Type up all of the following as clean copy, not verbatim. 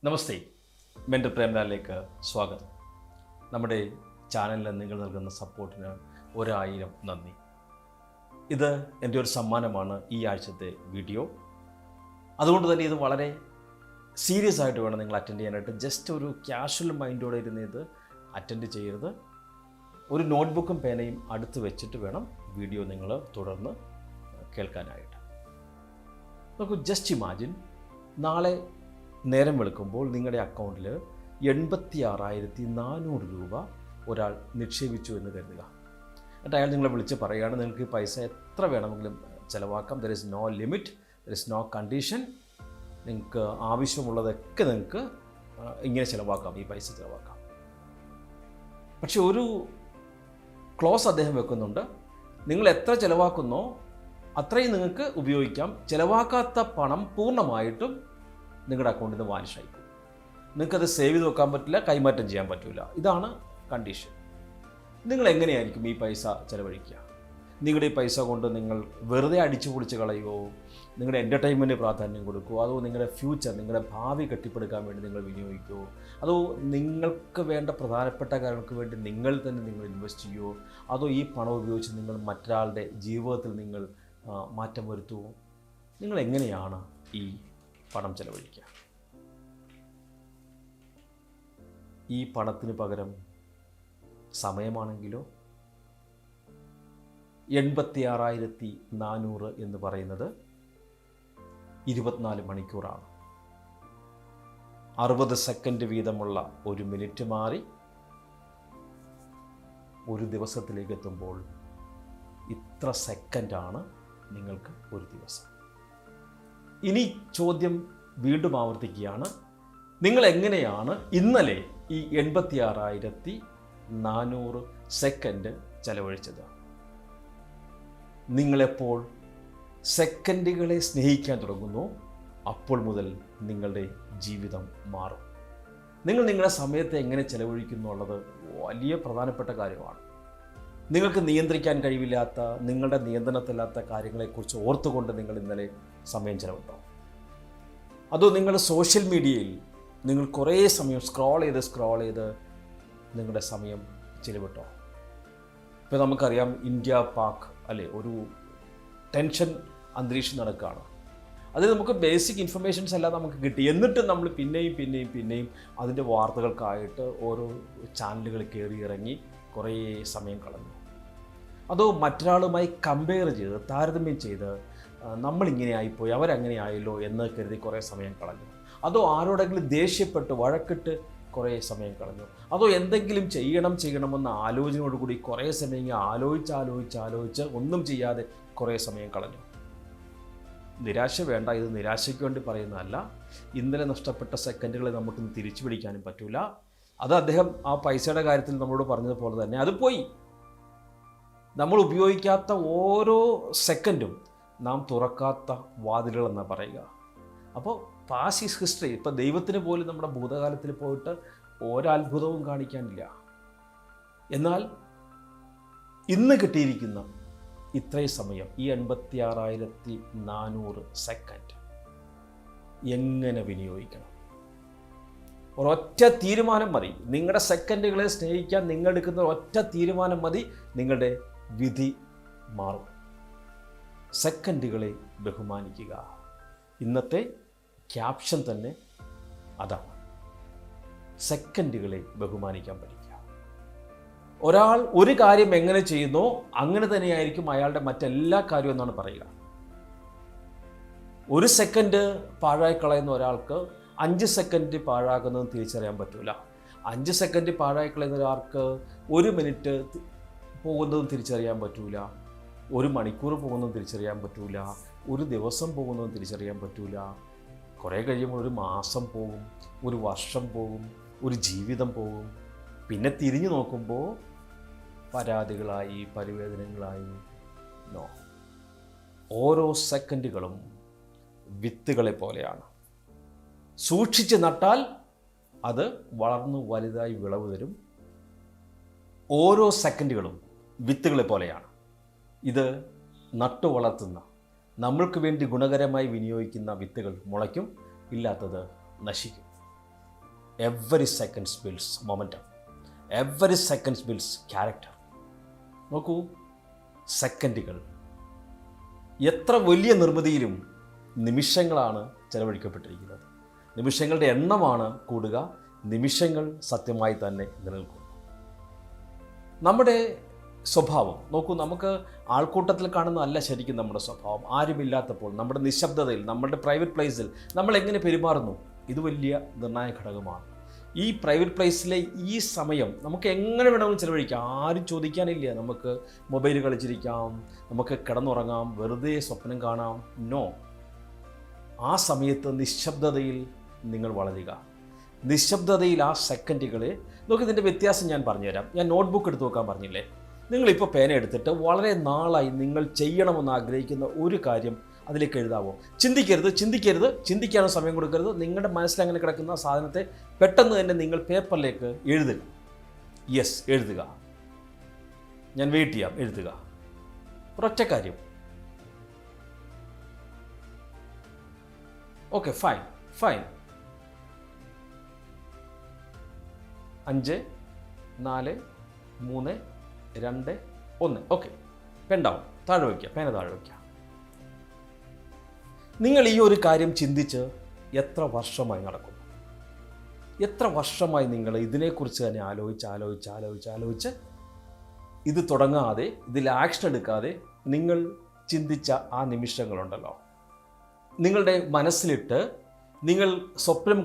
നമസ്തേ, mentor പ്രേംലാലിലേക്ക് സ്വാഗതം. നമ്മുടെ ചാനലിൽ നിങ്ങൾ നൽകുന്ന സപ്പോർട്ടിന് 1000 നന്ദി. ഇത് എൻ്റെ ഒരു സമ്മാനമാണ് ഈ ആഴ്ചത്തെ വീഡിയോ. അതുകൊണ്ട് തന്നെ ഇത് വളരെ സീരിയസ് ആയിട്ട് വേണം നിങ്ങൾ അറ്റൻഡ് ചെയ്യാനായിട്ട്. ജസ്റ്റ് ഒരു ക്യാഷ്വൽ മൈൻഡോടെ ഇരുന്ന് ഇത് അറ്റൻഡ് ചെയ്യരുത്. ഒരു നോട്ട്ബുക്കും പേനയും അടുത്ത് വെച്ചിട്ട് വേണം വീഡിയോ നിങ്ങൾ തുടർന്ന് കേൾക്കാനായിട്ട്. നമുക്ക് ജസ്റ്റ് ഇമാജിൻ, നാളെ നേരം വെളുക്കുമ്പോൾ നിങ്ങളുടെ അക്കൗണ്ടിൽ 86,400 രൂപ ഒരാൾ നിക്ഷേപിച്ചു എന്ന് കരുതുക. എന്നിട്ട് അയാൾ നിങ്ങളെ വിളിച്ച് പറയുകയാണ്, നിങ്ങൾക്ക് ഈ പൈസ എത്ര വേണമെങ്കിലും ചിലവാക്കാം. There is no limit, there is no condition. നിങ്ങൾക്ക് ആവശ്യമുള്ളതൊക്കെ നിങ്ങൾക്ക് ഇങ്ങനെ ചിലവാക്കാം, ഈ പൈസ ചിലവാക്കാം. പക്ഷെ ഒരു ക്ലോസ് അദ്ദേഹം വെക്കുന്നുണ്ട്, നിങ്ങൾ എത്ര ചിലവാക്കുന്നോ അത്രയും നിങ്ങൾക്ക് ഉപയോഗിക്കാം. ചിലവാക്കാത്ത പണം പൂർണ്ണമായിട്ടും നിങ്ങളുടെ അക്കൗണ്ടിൽ നിന്ന് വാനിഷായി പോകും. നിങ്ങൾക്കത് സേവ് ചെയ്ത് വെക്കാൻ പറ്റില്ല, കൈമാറ്റം ചെയ്യാൻ പറ്റില്ല. ഇതാണ് കണ്ടീഷൻ. നിങ്ങൾ എങ്ങനെയായിരിക്കും ഈ പൈസ ചിലവഴിക്കുക? നിങ്ങളുടെ ഈ പൈസ കൊണ്ട് നിങ്ങൾ വെറുതെ അടിച്ചു പൊളിച്ച് കളയുമോ? നിങ്ങളുടെ എൻ്റർടൈൻമെൻറ്റ് പ്രാധാന്യം കൊടുക്കുമോ? അതോ നിങ്ങളുടെ ഫ്യൂച്ചർ, നിങ്ങളുടെ ഭാവി കെട്ടിപ്പടുക്കാൻ വേണ്ടി നിങ്ങൾ വിനിയോഗിക്കുമോ? അതോ നിങ്ങൾക്ക് വേണ്ട പ്രധാനപ്പെട്ട കാര്യങ്ങൾക്ക് വേണ്ടി നിങ്ങൾ തന്നെ നിങ്ങൾ ഇൻവെസ്റ്റ് ചെയ്യുമോ? അതോ ഈ പണം ഉപയോഗിച്ച് നിങ്ങൾ മറ്റൊരാളുടെ ജീവിതത്തിൽ നിങ്ങൾ മാറ്റം വരുത്തുമോ? നിങ്ങൾ എങ്ങനെയാണ് ഈ പണം ചെലവഴിക്കുക? ഈ പണത്തിന് പകരം സമയമാണെങ്കിലോ? 86,400 എന്ന് പറയുന്നത് 24 മണിക്കൂറാണ്. 60 സെക്കൻഡ് വീതമുള്ള ഒരു മിനിറ്റ് മാറി ഒരു ദിവസത്തിലേക്ക് എത്തുമ്പോൾ ഇത്ര സെക്കൻഡാണ് നിങ്ങൾക്ക് ഒരു ദിവസം. ഇനി ചോദ്യം വീണ്ടും ആവർത്തിക്കുകയാണ്, നിങ്ങൾ എങ്ങനെയാണ് ഇന്നലെ ഈ 86,400 സെക്കൻഡ് ചെലവഴിച്ചത്? നിങ്ങളെപ്പോൾ സെക്കൻഡുകളെ സ്നേഹിക്കാൻ തുടങ്ങുന്നു, അപ്പോൾ മുതൽ നിങ്ങളുടെ ജീവിതം മാറും. നിങ്ങൾ നിങ്ങളുടെ സമയത്തെ എങ്ങനെ ചെലവഴിക്കുന്നു എന്നുള്ളത് വലിയ പ്രധാനപ്പെട്ട കാര്യമാണ്. നിങ്ങൾക്ക് നിയന്ത്രിക്കാൻ കഴിവില്ലാത്ത, നിങ്ങളുടെ നിയന്ത്രണത്തില്ലാത്ത കാര്യങ്ങളെക്കുറിച്ച് ഓർത്തുകൊണ്ട് നിങ്ങൾ ഇന്നലെ സമയം ചെലവിട്ടോ? അതോ നിങ്ങൾ സോഷ്യൽ മീഡിയയിൽ നിങ്ങൾ കുറേ സമയം സ്ക്രോൾ ചെയ്ത് നിങ്ങളുടെ സമയം ചെലവിട്ടോ? ഇപ്പോൾ നമുക്കറിയാം, ഇന്ത്യ പാക് അല്ലേ, ഒരു ടെൻഷൻ അന്തരീക്ഷം നടക്കുകയാണ്. അതിൽ നമുക്ക് ബേസിക് ഇൻഫർമേഷൻസ് എല്ലാം നമുക്ക് കിട്ടി. എന്നിട്ടും നമ്മൾ പിന്നെയും അതിൻ്റെ വാർത്തകൾക്കായിട്ട് ഓരോ ചാനലുകൾ കയറി ഇറങ്ങി കുറേ സമയം കളഞ്ഞു. അതോ മറ്റൊരാളുമായി കമ്പയർ ചെയ്ത്, താരതമ്യം ചെയ്ത്, നമ്മളിങ്ങനെ ആയിപ്പോയി, അവരങ്ങനെ ആയല്ലോ എന്ന് കരുതി കുറേ സമയം കളഞ്ഞു. അതോ ആരോടെങ്കിലും ദേഷ്യപ്പെട്ട് വഴക്കിട്ട് കുറേ സമയം കളഞ്ഞു. അതോ എന്തെങ്കിലും ചെയ്യണമെന്ന ആലോചനയോടുകൂടി കുറേ സമയം ആലോചിച്ച് ഒന്നും ചെയ്യാതെ കുറേ സമയം കളഞ്ഞു. നിരാശ വേണ്ട, ഇത് നിരാശയ്ക്ക് വേണ്ടി പറയുന്നതല്ല. ഇന്നലെ നഷ്ടപ്പെട്ട സെക്കൻഡുകളെ നമുക്കിന്ന് തിരിച്ചു പിടിക്കാനും പറ്റില്ല. അത് അദ്ദേഹം ആ പൈസയുടെ കാര്യത്തിൽ നമ്മളോട് പറഞ്ഞതുപോലെ തന്നെ അത് പോയി. നമ്മൾ ഉപയോഗിക്കാത്ത ഓരോ സെക്കൻഡും നാം തുറക്കാത്ത വാതിലുകളെന്നാണ് പറയുക. അപ്പോൾ പാസ്റ്റ് ഈസ് ഹിസ്റ്ററി. ഇപ്പോൾ ദൈവത്തിന് പോലും നമ്മുടെ ഭൂതകാലത്തിൽ പോയിട്ട് ഒരത്ഭുതവും കാണിക്കാനില്ല. എന്നാൽ ഇന്ന് കിട്ടിയിരിക്കുന്ന ഇത്രയും സമയം, ഈ 86,400 സെക്കൻഡ് എങ്ങനെ വിനിയോഗിക്കണം? ഒരൊറ്റ തീരുമാനം മതി. നിങ്ങളുടെ സെക്കൻഡുകളെ സ്നേഹിക്കാൻ നിങ്ങൾ എടുക്കുന്ന ഒറ്റ തീരുമാനം മതി, നിങ്ങളുടെ വിധി മാറും. സെക്കൻഡുകളെ ബഹുമാനിക്കുക. ഇന്നത്തെ ക്യാപ്ഷൻ തന്നെ അതാണ്. സെക്കൻഡുകളെ ബഹുമാനിക്കാൻ പഠിക്കുക. ഒരാൾ ഒരു കാര്യം എങ്ങനെ ചെയ്യുന്നോ അങ്ങനെ തന്നെയായിരിക്കും അയാളുടെ മറ്റെല്ലാ കാര്യവും എന്നാണ് പറയുക. ഒരു സെക്കൻഡ് പാഴായി കളയുന്ന ഒരാൾക്ക് 5 സെക്കൻഡ് പാഴാകുന്നതും തിരിച്ചറിയാൻ പറ്റില്ല. 5 സെക്കൻഡ് പാഴായി കളയുന്ന ഒരാൾക്ക് 1 മിനിറ്റ് പോകുന്നതും തിരിച്ചറിയാൻ പറ്റില്ല. 1 മണിക്കൂർ പോകുന്നതും തിരിച്ചറിയാൻ പറ്റില്ല. 1 ദിവസം പോകുന്നതും തിരിച്ചറിയാൻ പറ്റില്ല. കുറേ കഴിയുമ്പോൾ 1 മാസം പോകും, 1 വർഷം പോകും, 1 ജീവിതം പോകും. പിന്നെ തിരിഞ്ഞു നോക്കുമ്പോൾ പരാതികളായി, പരിവേദനകളായി. നോ, ഓരോ സെക്കൻഡുകളും വിത്തുകളെ പോലെയാണ്. സൂക്ഷിച്ച് നട്ടാൽ അത് വളർന്നു വലുതായി വിളവ് തരും. ഓരോ സെക്കൻഡുകളും വിത്തുകളെ പോലെയാണ്. ഇത് നട്ടു വളർത്തുന്ന, നമ്മൾക്ക് വേണ്ടി ഗുണകരമായി വിനിയോഗിക്കുന്ന വിത്തുകൾ മുളയ്ക്കും, ഇല്ലാത്തത് നശിക്കും. Every seconds builds momentum, every seconds builds character. നോക്കൂ, സെക്കൻഡുകൾ എത്ര വലിയ നിർമ്മിതിയിലും നിമിഷങ്ങളാണ് ചെലവഴിക്കപ്പെട്ടിരിക്കുന്നത്. നിമിഷങ്ങളുടെ എണ്ണമാണ് കൂടുക, നിമിഷങ്ങൾ സത്യമായി തന്നെ നിലനിൽക്കുന്നു. നമ്മുടെ സ്വഭാവം നോക്കൂ, നമുക്ക് ആൾക്കൂട്ടത്തിൽ കാണുന്നതല്ല ശരിക്കും നമ്മുടെ സ്വഭാവം. ആരുമില്ലാത്തപ്പോൾ നമ്മുടെ നിശബ്ദതയിൽ, നമ്മുടെ പ്രൈവറ്റ് പ്ലേസിൽ നമ്മൾ എങ്ങനെ പെരുമാറുന്നു, ഇത് വലിയ നിർണായക ഘടകമാണ്. ഈ പ്രൈവറ്റ് പ്ലേസിലെ ഈ സമയം നമുക്ക് എങ്ങനെ വേണമെങ്കിലും ചിലവഴിക്കാം, ആരും ചോദിക്കാനില്ല. നമുക്ക് മൊബൈൽ കളിച്ചിരിക്കാം, നമുക്ക് കിടന്നുറങ്ങാം, വെറുതെ സ്വപ്നം കാണാം. നോ, ആ സമയത്ത് നിശബ്ദതയിൽ നിങ്ങൾ വളരുക. നിശബ്ദതയിൽ ആ സെക്കൻഡുകളെ നോക്കി. ഇതിൻ്റെ വ്യത്യാസം ഞാൻ പറഞ്ഞുതരാം. ഞാൻ നോട്ട്ബുക്ക് എടുത്ത് നോക്കാൻ പറഞ്ഞില്ലേ? നിങ്ങളിപ്പോൾ പേന എടുത്തിട്ട് വളരെ നാളായി നിങ്ങൾ ചെയ്യണമെന്ന് ആഗ്രഹിക്കുന്ന ഒരു കാര്യം അതിലേക്ക് എഴുതാവോ? ചിന്തിക്കരുത്, ചിന്തിക്കാനും സമയം കൊടുക്കരുത്. നിങ്ങളുടെ മനസ്സിൽ അങ്ങനെ കിടക്കുന്ന സാധനത്തെ പെട്ടെന്ന് തന്നെ നിങ്ങൾ പേപ്പറിലേക്ക് എഴുതുക. യെസ്, എഴുതുക. ഞാൻ വെയിറ്റ് ചെയ്യാം, എഴുതുക. ഒരൊറ്റ കാര്യം. Okay, fine. 5, 4, 3, 2, 1. Okay, pen down, താഴെ വയ്ക്കുക, പേന താഴെ വയ്ക്കുക. നിങ്ങൾ ഈ ഒരു കാര്യം ചിന്തിച്ച് എത്ര വർഷമായി നടക്കുന്നു? എത്ര വർഷമായി നിങ്ങൾ ഇതിനെക്കുറിച്ച് തന്നെ ആലോചിച്ച് ഇത് തുടങ്ങാതെ, ഇതിൽ ആക്ഷൻ എടുക്കാതെ നിങ്ങൾ ചിന്തിച്ച ആ നിമിഷങ്ങളുണ്ടല്ലോ, നിങ്ങളുടെ മനസ്സിലിട്ട് നിങ്ങൾ സ്വപ്നം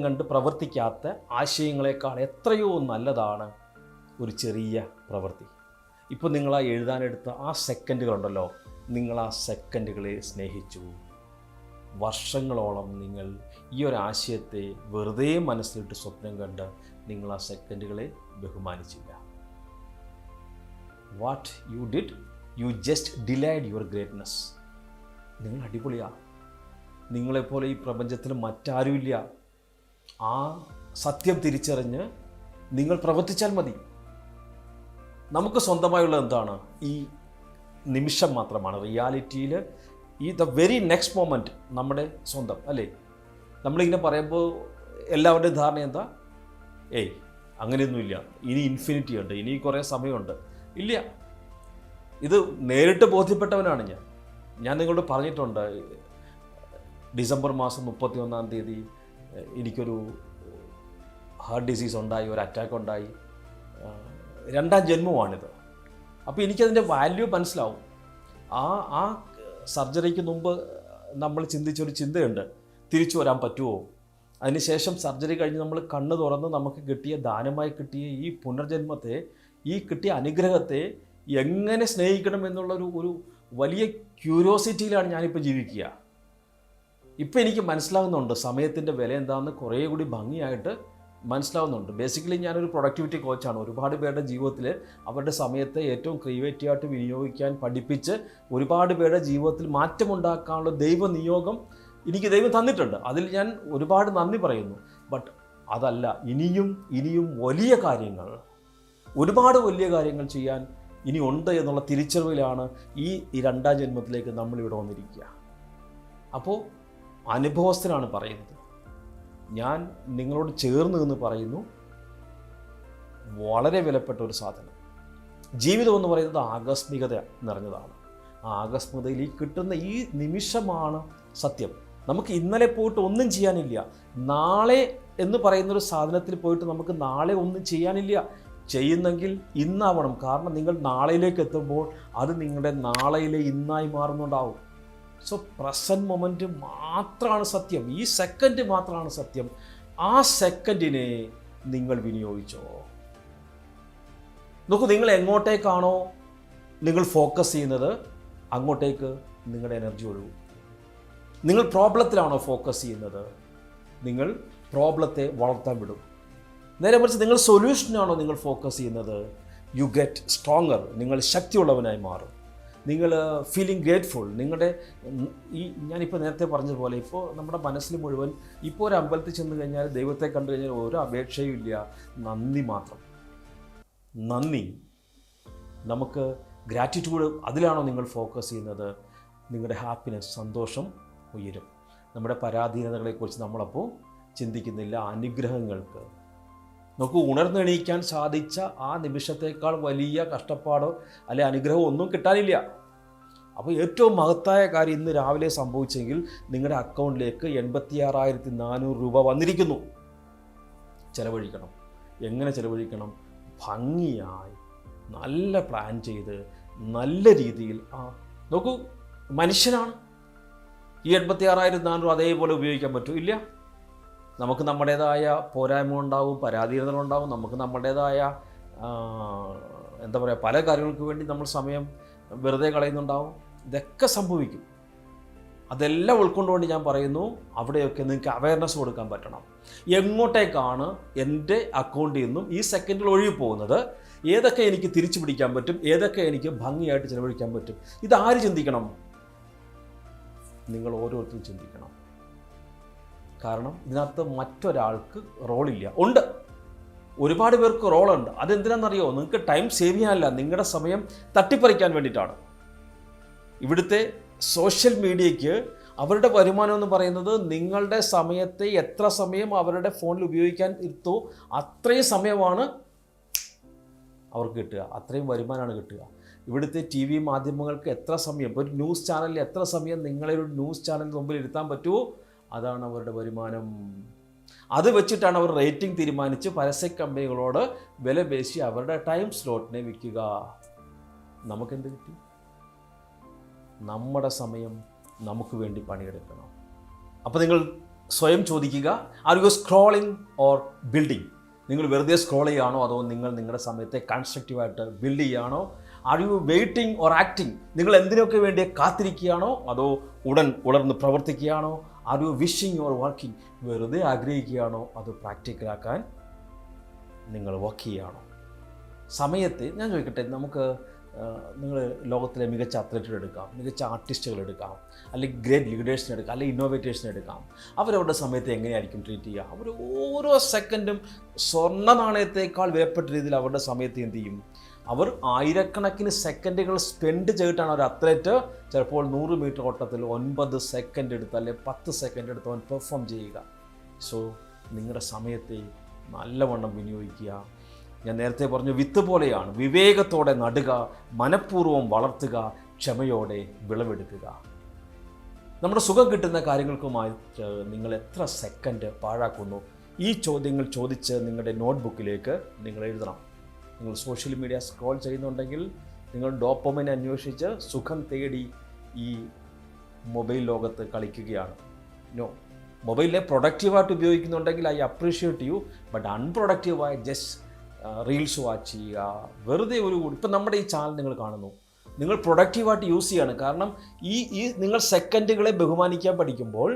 കണ്ട് പ്രവർത്തിക്കാത്ത ആശയങ്ങളെക്കാൾ എത്രയോ നല്ലതാണ് ഒരു ചെറിയ പ്രവൃത്തി. ഇപ്പോൾ നിങ്ങൾ ആ എഴുതാനെടുത്ത ആ സെക്കൻഡുകളുണ്ടല്ലോ, നിങ്ങൾ ആ സെക്കൻഡുകളെ സ്നേഹിച്ചു. വർഷങ്ങളോളം നിങ്ങൾ ഈ ഒരു ആശയത്തെ വെറുതെ മനസ്സിലിട്ട് സ്വപ്നം കണ്ട് നിങ്ങൾ ആ സെക്കൻഡുകളെ ബഹുമാനിച്ചില്ല. What you did, you just delayed your greatness. നിങ്ങൾ അടിപൊളിയാണ്. നിങ്ങളെപ്പോലെ ഈ പ്രപഞ്ചത്തിൽ മറ്റാരുമില്ല. ആ സത്യം തിരിച്ചറിഞ്ഞ് നിങ്ങൾ പ്രവർത്തിച്ചാൽ മതി. നമുക്ക് സ്വന്തമായുള്ളത് എന്താണ്? ഈ നിമിഷം മാത്രമാണ്. റിയാലിറ്റിയിൽ ഈ ദ വെരി നെക്സ്റ്റ് മൊമെൻറ്റ് നമ്മുടെ സ്വന്തം അല്ലേ? നമ്മളിങ്ങനെ പറയുമ്പോൾ എല്ലാവരുടെയും ധാരണ എന്താ? അങ്ങനെയൊന്നുമില്ല, ഇനി ഇൻഫിനിറ്റി ഉണ്ട്, ഇനി കുറേ സമയമുണ്ട്. ഇല്ല, ഇത് നേരിട്ട് ബോധ്യപ്പെട്ടവനാണ് ഞാൻ നിങ്ങളോട് പറഞ്ഞിട്ടുണ്ട്. ഡിസംബർ മാസം 31-ാം തീയതി എനിക്കൊരു ഹാർട്ട് ഡിസീസ് ഉണ്ടായി, ഒരു അറ്റാക്ക് ഉണ്ടായി. 2ാം ജന്മമാണിത്. അപ്പോൾ എനിക്കതിൻ്റെ വാല്യൂ മനസ്സിലാവും. ആ സർജറിക്ക് മുമ്പ് നമ്മൾ ചിന്തിച്ചൊരു ചിന്തയുണ്ട്, തിരിച്ചു വരാൻ പറ്റുമോ? അതിനുശേഷം സർജറി കഴിഞ്ഞ് നമ്മൾ കണ്ണ് തുറന്ന് നമുക്ക് കിട്ടിയ ദാനമായി കിട്ടിയ ഈ പുനർജന്മത്തെ, ഈ കിട്ടിയ അനുഗ്രഹത്തെ എങ്ങനെ സ്നേഹിക്കണം എന്നുള്ളൊരു വലിയ ക്യൂരിയോസിറ്റിയിലാണ് ഞാനിപ്പോൾ ജീവിക്കുക. ഇപ്പം എനിക്ക് മനസ്സിലാകുന്നുണ്ട് സമയത്തിൻ്റെ വില എന്താണെന്ന് കുറേ കൂടി ഭംഗിയായിട്ട് മനസ്സിലാവുന്നുണ്ട്. ബേസിക്കലി ഞാനൊരു പ്രൊഡക്ടിവിറ്റി കോച്ചാണ്. ഒരുപാട് പേരുടെ ജീവിതത്തിൽ അവരുടെ സമയത്തെ ഏറ്റവും ക്രിയേറ്റീവായിട്ട് വിനിയോഗിക്കാൻ പഠിപ്പിച്ച് ഒരുപാട് പേരുടെ ജീവിതത്തിൽ മാറ്റമുണ്ടാക്കാനുള്ള ദൈവനിയോഗം എനിക്ക് ദൈവം തന്നിട്ടുണ്ട്. അതിൽ ഞാൻ ഒരുപാട് നന്ദി പറയുന്നു. ബട്ട് അതല്ല, ഇനിയും വലിയ കാര്യങ്ങൾ, ഒരുപാട് വലിയ കാര്യങ്ങൾ ചെയ്യാൻ ഇനി ഉണ്ട് എന്നുള്ള തിരിച്ചറിവിലാണ് ഈ 2ാം ജന്മത്തിലേക്ക് നമ്മളിവിടെ വന്നിരിക്കുക. അപ്പോൾ അനുഭവസ്ഥനാണ് പറയുന്നത്. ഞാൻ നിങ്ങളോട് ചേർന്ന് നിന്ന് പറയുന്നു, വളരെ വിലപ്പെട്ട ഒരു സാധനം. ജീവിതം എന്ന് പറയുന്നത് ആകസ്മികത നിറഞ്ഞതാണ്. ആ ആകസ്മികതയിൽ ഈ കിട്ടുന്ന ഈ നിമിഷമാണ് സത്യം. നമുക്ക് ഇന്നലെ പോയിട്ട് ഒന്നും ചെയ്യാനില്ല. നാളെ എന്ന് പറയുന്നൊരു സാധനത്തിൽ പോയിട്ട് നമുക്ക് നാളെ ഒന്നും ചെയ്യാനില്ല. ചെയ്യുന്നെങ്കിൽ ഇന്നാവണം. കാരണം നിങ്ങൾ നാളെയിലേക്ക് എത്തുമ്പോൾ അത് നിങ്ങളുടെ നാളെയിലെ ഇന്നായി മാറുന്നുണ്ടാവും. സോ പ്രസൻറ്റ് മൊമെൻറ്റ് മാത്രമാണ് സത്യം. ഈ സെക്കൻഡ് മാത്രമാണ് സത്യം. ആ സെക്കൻഡിനെ നിങ്ങൾ വിനിയോഗിച്ചോ? നോക്കൂ, നിങ്ങൾ എങ്ങോട്ടേക്കാണോ നിങ്ങൾ ഫോക്കസ് ചെയ്യുന്നത് അങ്ങോട്ടേക്ക് നിങ്ങളുടെ എനർജി ഒഴുകും. നിങ്ങൾ പ്രോബ്ലത്തിലാണോ ഫോക്കസ് ചെയ്യുന്നത്, നിങ്ങൾ പ്രോബ്ലത്തെ വളർത്താൻ വിടും. നേരെ മറിച്ച് നിങ്ങൾ സൊല്യൂഷനാണോ നിങ്ങൾ ഫോക്കസ് ചെയ്യുന്നത്, യു ഗെറ്റ് സ്ട്രോങ്ങർ. നിങ്ങൾ ശക്തിയുള്ളവനായി മാറും. നിങ്ങൾ ഫീലിംഗ് ഗ്രേറ്റ്ഫുൾ. നിങ്ങളുടെ ഈ ഞാനിപ്പോൾ നേരത്തെ പറഞ്ഞതുപോലെ ഇപ്പോൾ നമ്മുടെ മനസ്സിൽ മുഴുവൻ ഇപ്പോൾ ഒരു അമ്പലത്തിൽ ചെന്ന് കഴിഞ്ഞാൽ ദൈവത്തെ കണ്ടു കഴിഞ്ഞാൽ ഒരു അപേക്ഷയും ഇല്ല, നന്ദി മാത്രം. നന്ദി. നമുക്ക് ഗ്രാറ്റിറ്റ്യൂഡ്, അതിലാണോ നിങ്ങൾ ഫോക്കസ് ചെയ്യുന്നത്, നിങ്ങളുടെ ഹാപ്പിനെസ്, സന്തോഷം ഉയരും. നമ്മുടെ പരാധീനതകളെക്കുറിച്ച് നമ്മളപ്പോൾ ചിന്തിക്കുന്നില്ല അനുഗ്രഹങ്ങൾക്ക്. നമുക്ക് ഉണർന്നെണീക്കാൻ സാധിച്ച ആ നിമിഷത്തേക്കാൾ വലിയ കഷ്ടപ്പാടോ അല്ലെ അനുഗ്രഹമോ ഒന്നും കിട്ടാനില്ല. അപ്പോൾ ഏറ്റവും മഹത്തായ കാര്യം ഇന്ന് രാവിലെ സംഭവിച്ചെങ്കിൽ നിങ്ങളുടെ അക്കൗണ്ടിലേക്ക് 86,400 രൂപ വന്നിരിക്കുന്നു. ചെലവഴിക്കണം. എങ്ങനെ ചെലവഴിക്കണം? ഭംഗിയായി നല്ല പ്ലാൻ ചെയ്ത് നല്ല രീതിയിൽ. നോക്കൂ, മനുഷ്യനാണ്. ഈ 86,400 അതേപോലെ ഉപയോഗിക്കാൻ പറ്റൂ? ഇല്ല. നമുക്ക് നമ്മുടേതായ പോരായ്മ ഉണ്ടാവും, പരാധീനതകളുണ്ടാവും. നമുക്ക് നമ്മുടേതായ എന്താ പറയുക, പല കാര്യങ്ങൾക്ക് വേണ്ടി നമ്മൾ സമയം വെറുതെ കളയുന്നുണ്ടാവും. ഇതൊക്കെ സംഭവിക്കും. അതെല്ലാം ഉൾക്കൊണ്ടുകൊണ്ട് ഞാൻ പറയുന്നു, അവിടെയൊക്കെ നിങ്ങൾക്ക് അവയർനെസ് കൊടുക്കാൻ പറ്റണം. എങ്ങോട്ടേക്കാണ് എൻ്റെ അക്കൗണ്ടിൽ നിന്നും ഈ സെക്കൻഡിൽ ഒഴുകി പോകുന്നത്, ഏതൊക്കെ എനിക്ക് തിരിച്ചു പിടിക്കാൻ പറ്റും, ഏതൊക്കെ എനിക്ക് ഭംഗിയായിട്ട് ചിലവഴിക്കാൻ പറ്റും. ഇതാര് ചിന്തിക്കണം? നിങ്ങൾ ഓരോരുത്തരും ചിന്തിക്കണം. കാരണം ഇതിനകത്ത് മറ്റൊരാൾക്ക് റോളില്ല. ഉണ്ട്, ഒരുപാട് പേർക്ക് റോളുണ്ട്. അതെന്തിനാണെന്നറിയോ? നിങ്ങൾക്ക് ടൈം സേവ് ചെയ്യാനല്ല, നിങ്ങളുടെ സമയം തട്ടിപ്പറിക്കാൻ വേണ്ടിയിട്ടാണ്. ഇവിടുത്തെ സോഷ്യൽ മീഡിയയ്ക്ക് അവരുടെ വരുമാനം എന്ന് പറയുന്നത് നിങ്ങളുടെ സമയത്തെ എത്ര സമയം അവരുടെ ഫോണിൽ ഉപയോഗിക്കാൻ ഇരുത്തോ അത്രയും സമയമാണ് അവർക്ക് കിട്ടുക, അത്രയും വരുമാനമാണ് കിട്ടുക. ഇവിടുത്തെ ടി വി മാധ്യമങ്ങൾക്ക് എത്ര സമയം, ഒരു ന്യൂസ് ചാനലിൽ എത്ര സമയം നിങ്ങളെ ഒരു ന്യൂസ് ചാനലിന് മുമ്പിൽ ഇരുത്താൻ പറ്റുമോ അതാണ് അവരുടെ വരുമാനം. അത് വെച്ചിട്ടാണ് അവർ റേറ്റിംഗ് തീരുമാനിച്ച് പരസ്യ കമ്പനികളോട് വില പേശി അവരുടെ ടൈം സ്ലോട്ടിനെ വിൽക്കുക. നമുക്കെന്ത് കിട്ടി? നമ്മുടെ സമയം നമുക്ക് വേണ്ടി പണിയെടുക്കണം. അപ്പോൾ നിങ്ങൾ സ്വയം ചോദിക്കുക, are you scrolling or building? നിങ്ങൾ വെറുതെ സ്ക്രോൾ ചെയ്യുകയാണോ, അതോ നിങ്ങൾ നിങ്ങളുടെ സമയത്തെ കൺസ്ട്രക്റ്റീവായിട്ട് ബിൽഡ് ചെയ്യുകയാണോ? Are you waiting or acting? നിങ്ങൾ എന്തിനൊക്കെ വേണ്ടി കാത്തിരിക്കുകയാണോ, അതോ ഉണർന്ന് പ്രവർത്തിക്കുകയാണോ? Are you wishing or working? വെറുതെ ആഗ്രഹിക്കുകയാണോ, അത് പ്രാക്ടിക്കലാക്കാൻ നിങ്ങൾ വർക്ക് ചെയ്യുകയാണോ? സമയത്തെ ഞാൻ ചോദിക്കട്ടെ, നമുക്ക് നിങ്ങൾ ലോകത്തിലെ മികച്ച അത്ലറ്റുകൾ എടുക്കാം, മികച്ച ആർട്ടിസ്റ്റുകൾ എടുക്കാം, അല്ലെങ്കിൽ ഗ്രേറ്റ് ലീഡേഴ്സിനെ എടുക്കാം, അല്ലെങ്കിൽ ഇന്നോവേറ്റേഴ്സിനെ എടുക്കാം. അവരവരുടെ സമയത്തെ എങ്ങനെയായിരിക്കും ട്രീറ്റ് ചെയ്യുക? അവർ ഓരോ സെക്കൻഡും സ്വർണ്ണ നാണയത്തേക്കാൾ വിലപ്പെട്ട രീതിയിൽ അവരുടെ സമയത്ത് എന്ത് ചെയ്യും? അവർ ആയിരക്കണക്കിന് സെക്കൻഡുകൾ സ്പെൻഡ് ചെയ്തിട്ടാണ് ഒരു അത്ലറ്റ് ചിലപ്പോൾ 100 മീറ്റർ ഓട്ടത്തിൽ 9 സെക്കൻഡ് എടുത്ത് അല്ലെങ്കിൽ 10 സെക്കൻഡ് എടുത്ത് അവൻ പെർഫോം ചെയ്യുക. സോ നിങ്ങളുടെ സമയത്തെ നല്ലവണ്ണം വിനിയോഗിക്കുക. ഞാൻ നേരത്തെ പറഞ്ഞു, വിത്ത് പോലെയാണ്. വിവേകത്തോടെ നടുക, മനഃപൂർവ്വം വളർത്തുക, ക്ഷമയോടെ വിളവെടുക്കുക. നമ്മുടെ സുഖം കിട്ടുന്ന കാര്യങ്ങൾക്കുമായിട്ട് നിങ്ങൾ എത്ര സെക്കൻഡ് പാഴാക്കുന്നു? ഈ ചോദ്യങ്ങൾ ചോദിച്ച് നിങ്ങളുടെ നോട്ട്ബുക്കിലേക്ക് നിങ്ങൾ എഴുതണം. നിങ്ങൾ സോഷ്യൽ മീഡിയ സ്ക്രോൾ ചെയ്യുന്നുണ്ടെങ്കിൽ നിങ്ങൾ ഡോപ്പമൈൻ അന്വേഷിച്ച് സുഖം തേടി ഈ മൊബൈൽ ലോകത്ത് കളിക്കുകയാണ്. നോ, മൊബൈലിനെ പ്രൊഡക്റ്റീവായിട്ട് ഉപയോഗിക്കുന്നുണ്ടെങ്കിൽ ഐ അപ്രീഷിയേറ്റ് യു. ബട്ട് അൺപ്രൊഡക്റ്റീവായി ജസ്റ്റ് റീൽസ് വാച്ച് ചെയ്യുക, വെറുതെ ഇപ്പം നമ്മുടെ ഈ ചാനൽ നിങ്ങൾ കാണുന്നു, നിങ്ങൾ പ്രൊഡക്റ്റീവായിട്ട് യൂസ് ചെയ്യാണ്. കാരണം ഈ നിങ്ങൾ സെക്കൻഡുകളെ ബഹുമാനിക്കാൻ പഠിക്കുമ്പോൾ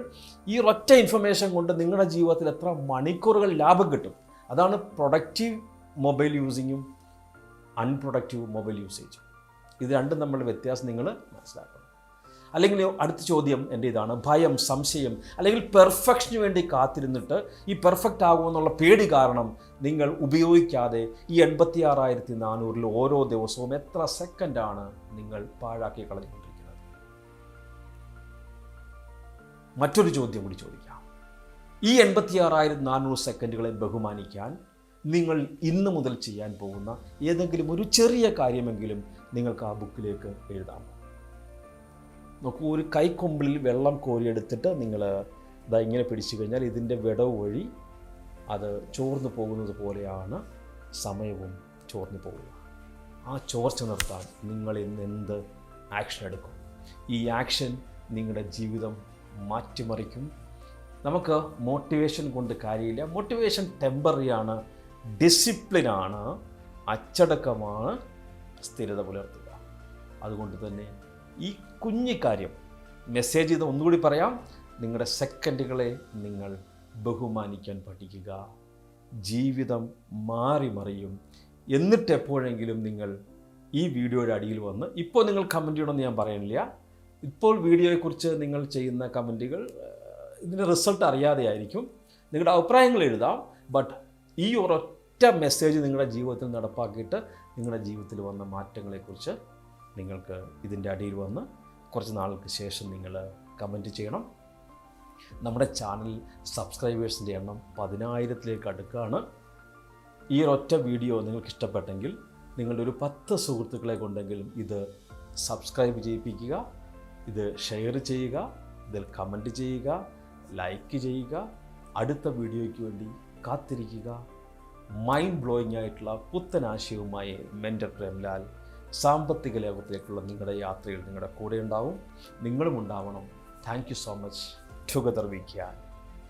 ഈ ഒറ്റ ഇൻഫർമേഷൻ കൊണ്ട് നിങ്ങളുടെ ജീവിതത്തിൽ എത്ര മണിക്കൂറുകൾ ലാഭം കിട്ടും. അതാണ് പ്രൊഡക്റ്റീവ് മൊബൈൽ യൂസിങ്ങും അൺപ്രൊഡക്റ്റീവ് മൊബൈൽ യൂസേജും. ഇത് രണ്ടും തമ്മിലുള്ള വ്യത്യാസം നിങ്ങൾ മനസ്സിലാക്കണം. അല്ലെങ്കിൽ അടുത്ത ചോദ്യം എൻ്റെ ഇതാണ്, ഭയം, സംശയം, അല്ലെങ്കിൽ പെർഫെക്ഷന് വേണ്ടി കാത്തിരുന്നിട്ട് ഈ പെർഫെക്റ്റ് ആകുമെന്നുള്ള പേടി കാരണം നിങ്ങൾ ഉപയോഗിക്കാതെ ഈ 86,400 ഓരോ ദിവസവും എത്ര സെക്കൻഡാണ് നിങ്ങൾ പാഴാക്കി കളഞ്ഞുകൊണ്ടിരിക്കുന്നത്? മറ്റൊരു ചോദ്യം കൂടി ചോദിക്കാം. ഈ 86,400 സെക്കൻഡുകളെ ബഹുമാനിക്കാൻ നിങ്ങൾ ഇന്ന് മുതൽ ചെയ്യാൻ പോകുന്ന ഏതെങ്കിലും ഒരു ചെറിയ കാര്യമെങ്കിലും നിങ്ങൾക്ക് ആ ബുക്കിലേക്ക് എഴുതാം. നോക്കൂ, ഒരു കൈക്കൊമ്പിളിൽ വെള്ളം കോരിയെടുത്തിട്ട് നിങ്ങൾ ഇതാ ഇങ്ങനെ പിടിച്ചു കഴിഞ്ഞാൽ ഇതിൻ്റെ വിടവ് വഴി അത് ചോർന്നു പോകുന്നത് പോലെയാണ് സമയവും ചോർന്നു പോവുക. ആ ചോർച്ച നിർത്താൻ നിങ്ങൾ ഇന്ന് എന്ത് ആക്ഷൻ എടുക്കും? ഈ ആക്ഷൻ നിങ്ങളുടെ ജീവിതം മാറ്റിമറിക്കും. നമുക്ക് മോട്ടിവേഷൻ കൊണ്ട് കാര്യമില്ല. മോട്ടിവേഷൻ ടെമ്പററിയാണ്, ഡിസിപ്ലിനാണ്, അച്ചടക്കമാണ്, സ്ഥിരത പുലർത്തുക. അതുകൊണ്ട് തന്നെ ഈ കുഞ്ഞിക്കാര്യം മെസ്സേജ് ചെയ്ത് ഒന്നുകൂടി പറയാം, നിങ്ങളുടെ സെക്കൻഡുകളെ നിങ്ങൾ ബഹുമാനിക്കാൻ പഠിക്കുക. ജീവിതം മാറി മറിയും. എന്നിട്ട് എപ്പോഴെങ്കിലും നിങ്ങൾ ഈ വീഡിയോയുടെ അടിയിൽ വന്ന്, ഇപ്പോൾ നിങ്ങൾ കമൻറ്റ് ചെയ്യണമെന്ന് ഞാൻ പറയുന്നില്ല, ഇപ്പോൾ വീഡിയോയെക്കുറിച്ച് നിങ്ങൾ ചെയ്യുന്ന കമൻറ്റുകൾ ഇതിൻ്റെ റിസൾട്ട് അറിയാതെ ആയിരിക്കും. നിങ്ങളുടെ അഭിപ്രായങ്ങൾ എഴുതാം. ബട്ട് ഈ ഒരൊറ്റ മെസ്സേജ് നിങ്ങളുടെ ജീവിതത്തിൽ നടപ്പാക്കിയിട്ട് നിങ്ങളുടെ ജീവിതത്തിൽ വന്ന മാറ്റങ്ങളെക്കുറിച്ച് നിങ്ങൾക്ക് ഇതിൻ്റെ അടിയിൽ വന്ന് കുറച്ച് നാൾക്ക് ശേഷം നിങ്ങൾ കമൻറ്റ് ചെയ്യണം. നമ്മുടെ ചാനൽ സബ്സ്ക്രൈബേഴ്സിൻ്റെ എണ്ണം 10,000-ലേക്ക് അടുക്കുകയാണ്. ഈ ഒറ്റ വീഡിയോ നിങ്ങൾക്ക് ഇഷ്ടപ്പെട്ടെങ്കിൽ നിങ്ങളുടെ ഒരു 10 സുഹൃത്തുക്കളെ കൊണ്ടെങ്കിലും ഇത് സബ്സ്ക്രൈബ് ചെയ്യിപ്പിക്കുക, ഇത് ഷെയർ ചെയ്യുക, ഇതിൽ കമൻറ്റ് ചെയ്യുക, ലൈക്ക് ചെയ്യുക. അടുത്ത വീഡിയോയ്ക്ക് വേണ്ടി കാത്തിരിക്കുക. മൈൻഡ് ബ്ലോയിങ് ആയിട്ടുള്ള പുത്തൻ ആശയവുമായി മെൻറ്റർ പ്രേംലാൽ സാമ്പത്തിക ലോകത്തിലേക്കുള്ള നിങ്ങളുടെ യാത്രയിൽ നിങ്ങളുടെ കൂടെ ഉണ്ടാവും. നിങ്ങളും ഉണ്ടാവണം. Thank you so much. Together we can.